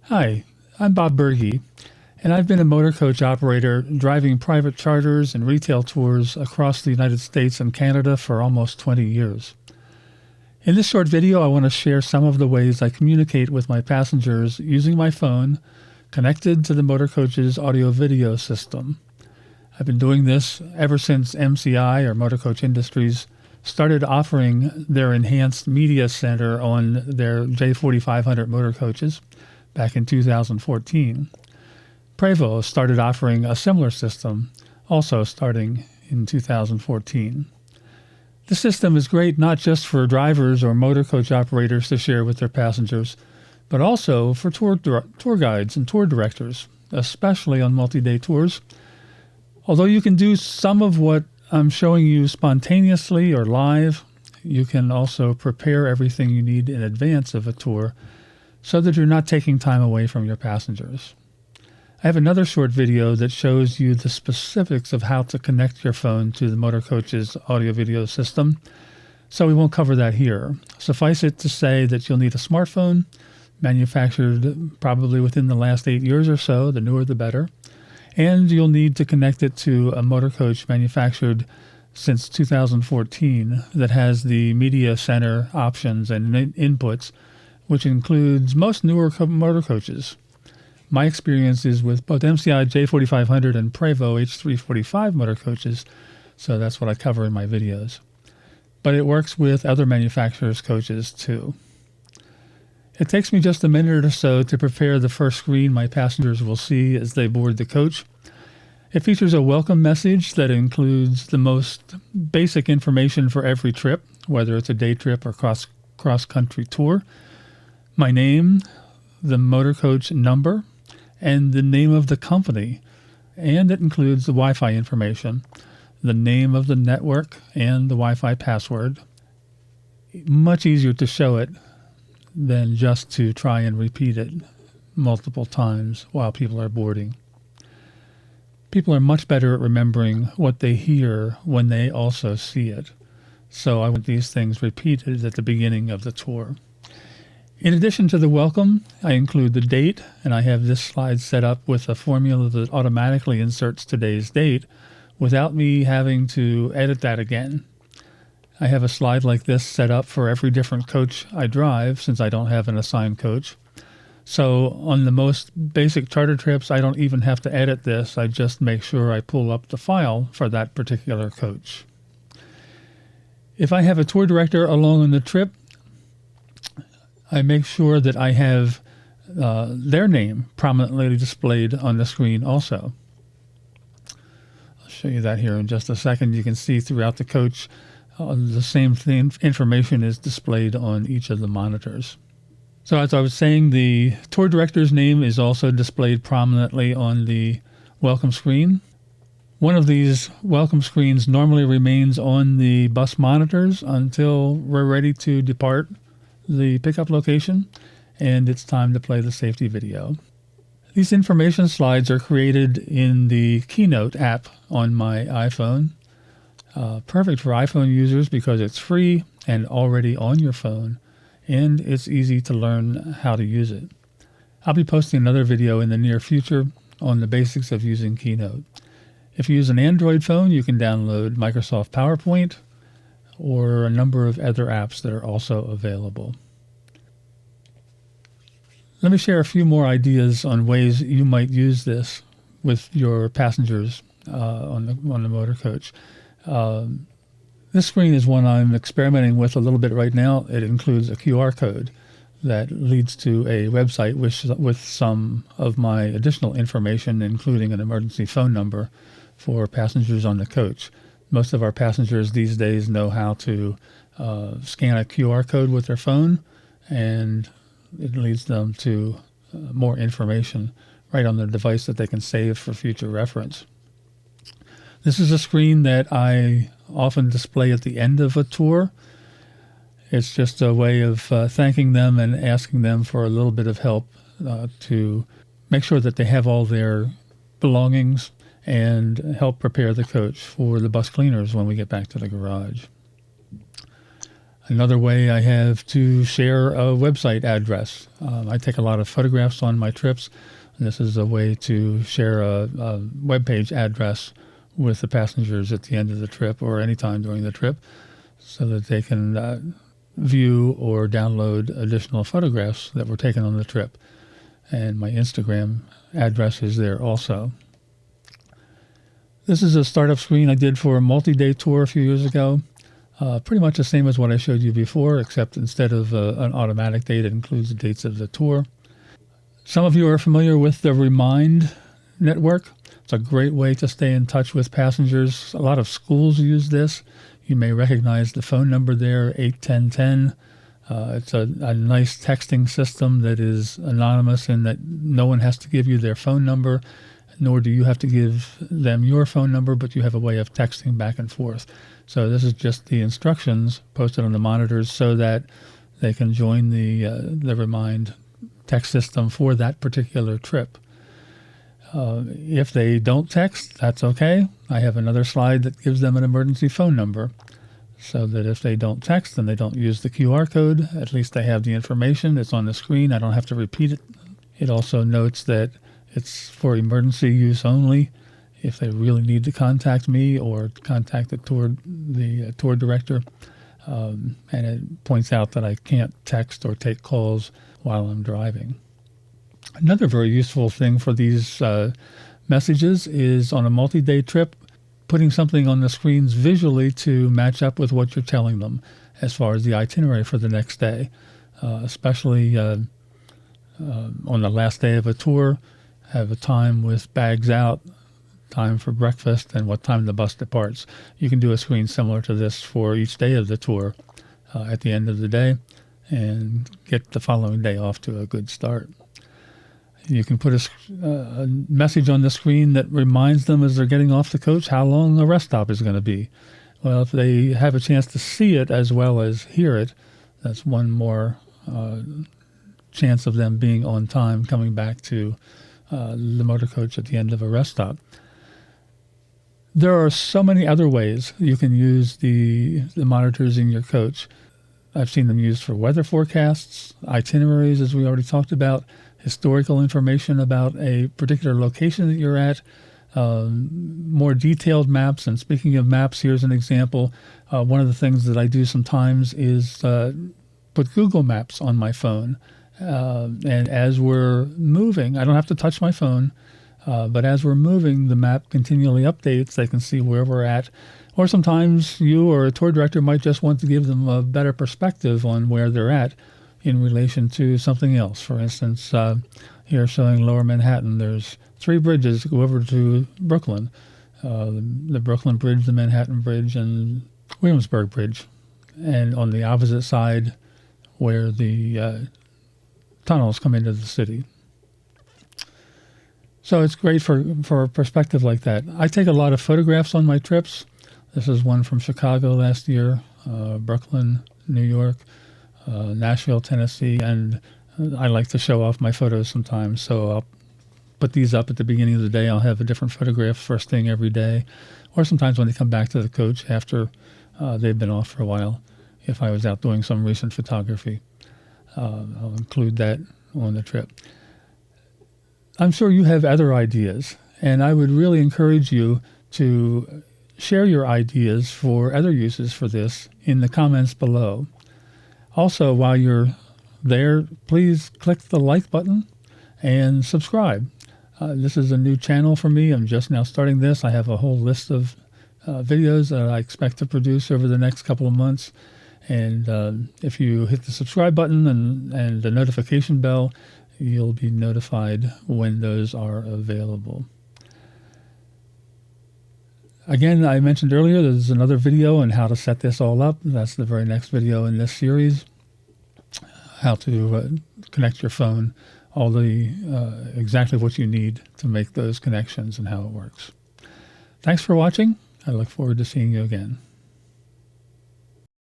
Hi, I'm Bob Berge, and I've been a motor coach operator driving private charters and retail tours across the United States and Canada for almost 20 years. In this short video, I want to share some of the ways I communicate with my passengers using my phone connected to the Motorcoach's audio-video system. I've been doing this ever since MCI, or Motorcoach Industries, started offering their enhanced media center on their J4500 motor coaches back in 2014. Prevost started offering a similar system, also starting in 2014. The system is great not just for drivers or motor coach operators to share with their passengers, but also for tour guides and tour directors, especially on multi-day tours. Although you can do some of what I'm showing you spontaneously or live, you can also prepare everything you need in advance of a tour so that you're not taking time away from your passengers. I have another short video that shows you the specifics of how to connect your phone to the Motorcoach's audio-video system, so we won't cover that here. Suffice it to say that you'll need a smartphone, manufactured probably within the last 8 years or so, the newer the better, and you'll need to connect it to a Motorcoach manufactured since 2014 that has the media center options and inputs, which includes most newer motor coaches. My experience is with both MCI J4500 and Prevost H345 motor coaches, so that's what I cover in my videos. But it works with other manufacturers' coaches too. It takes me just a minute or so to prepare the first screen my passengers will see as they board the coach. It features a welcome message that includes the most basic information for every trip, whether it's a day trip or cross-country tour, my name, the Motorcoach number, and the name of the company, and it includes the Wi-Fi information, the name of the network, and the Wi-Fi password. Much easier to show it than just to try and repeat it multiple times while people are boarding. People are much better at remembering what they hear when they also see it, so I want these things repeated at the beginning of the tour. In addition to the welcome, I include the date, and I have this slide set up with a formula that automatically inserts today's date without me having to edit that again. I have a slide like this set up for every different coach I drive since I don't have an assigned coach. So on the most basic charter trips, I don't even have to edit this. I just make sure I pull up the file for that particular coach. If I have a tour director along on the trip, I make sure that I have their name prominently displayed on the screen also. I'll show you that here in just a second. You can see throughout the coach the same information is displayed on each of the monitors. So as I was saying, the tour director's name is also displayed prominently on the welcome screen. One of these welcome screens normally remains on the bus monitors until we're ready to depart the pickup location, and it's time to play the safety video. These information slides are created in the Keynote app on my iPhone. Perfect for iPhone users because it's free and already on your phone, and it's easy to learn how to use it. I'll be posting another video in the near future on the basics of using Keynote. If you use an Android phone, you can download Microsoft PowerPoint or a number of other apps that are also available. Let me share a few more ideas on ways you might use this with your passengers on the motor coach. This screen is one I'm experimenting with a little bit right now. It includes a QR code that leads to a website with some of my additional information, including an emergency phone number for passengers on the coach. Most of our passengers these days know how to scan a QR code with their phone, and it leads them to more information right on their device that they can save for future reference. This is a screen that I often display at the end of a tour. It's just a way of thanking them and asking them for a little bit of help to make sure that they have all their belongings and help prepare the coach for the bus cleaners when we get back to the garage. Another way I have to share a website address. I take a lot of photographs on my trips, and this is a way to share a web page address with the passengers at the end of the trip or anytime during the trip so that they can view or download additional photographs that were taken on the trip. And my Instagram address is there also. This is a startup screen I did for a multi-day tour a few years ago. Pretty much the same as what I showed you before, except instead of an automatic date, it includes the dates of the tour. Some of you are familiar with the Remind network. It's a great way to stay in touch with passengers. A lot of schools use this. You may recognize the phone number there, 81010. It's a nice texting system that is anonymous in that no one has to give you their phone number, nor do you have to give them your phone number, but you have a way of texting back and forth. So this is just the instructions posted on the monitors so that they can join the Remind text system for that particular trip. If they don't text, that's okay. I have another slide that gives them an emergency phone number so that if they don't text and they don't use the QR code, at least they have the information. It's on the screen. I don't have to repeat it. It also notes that it's for emergency use only. If they really need to contact me or contact the tour director, and it points out that I can't text or take calls while I'm driving. Another very useful thing for these messages is on a multi-day trip, putting something on the screens visually to match up with what you're telling them as far as the itinerary for the next day, especially on the last day of a tour. Have a time with bags out, time for breakfast, and what time the bus departs. You can do a screen similar to this for each day of the tour at the end of the day and get the following day off to a good start. You can put a message on the screen that reminds them as they're getting off the coach how long the rest stop is going to be. Well, if they have a chance to see it as well as hear it, that's one more chance of them being on time coming back to the Motorcoach at the end of a rest stop. There are so many other ways you can use the monitors in your coach. I've seen them used for weather forecasts, itineraries, as we already talked about, historical information about a particular location that you're at, more detailed maps. And speaking of maps, here's an example. One of the things that I do sometimes is put Google Maps on my phone. And as we're moving, I don't have to touch my phone, but as we're moving, the map continually updates. They can see where we're at. Or sometimes you or a tour director might just want to give them a better perspective on where they're at in relation to something else. For instance, here showing Lower Manhattan, there's 3 bridges that go over to Brooklyn. The Brooklyn Bridge, the Manhattan Bridge, and Williamsburg Bridge. And on the opposite side where the tunnels come into the city. So it's great for a perspective like that. I take a lot of photographs on my trips. This is one from Chicago last year, Brooklyn, New York, Nashville, Tennessee, and I like to show off my photos sometimes. So I'll put these up at the beginning of the day. I'll have a different photograph first thing every day, or sometimes when they come back to the coach after they've been off for a while, if I was out doing some recent photography. I'll include that on the trip. I'm sure you have other ideas, and I would really encourage you to share your ideas for other uses for this in the comments below. Also, while you're there, please click the like button and subscribe. This is a new channel for me. I'm just now starting this. I have a whole list of videos that I expect to produce over the next couple of months. And if you hit the subscribe button and the notification bell, you'll be notified when those are available. Again, I mentioned earlier there's another video on how to set this all up. That's the very next video in this series. How to connect your phone, all the exactly what you need to make those connections and how it works. Thanks for watching. I look forward to seeing you again.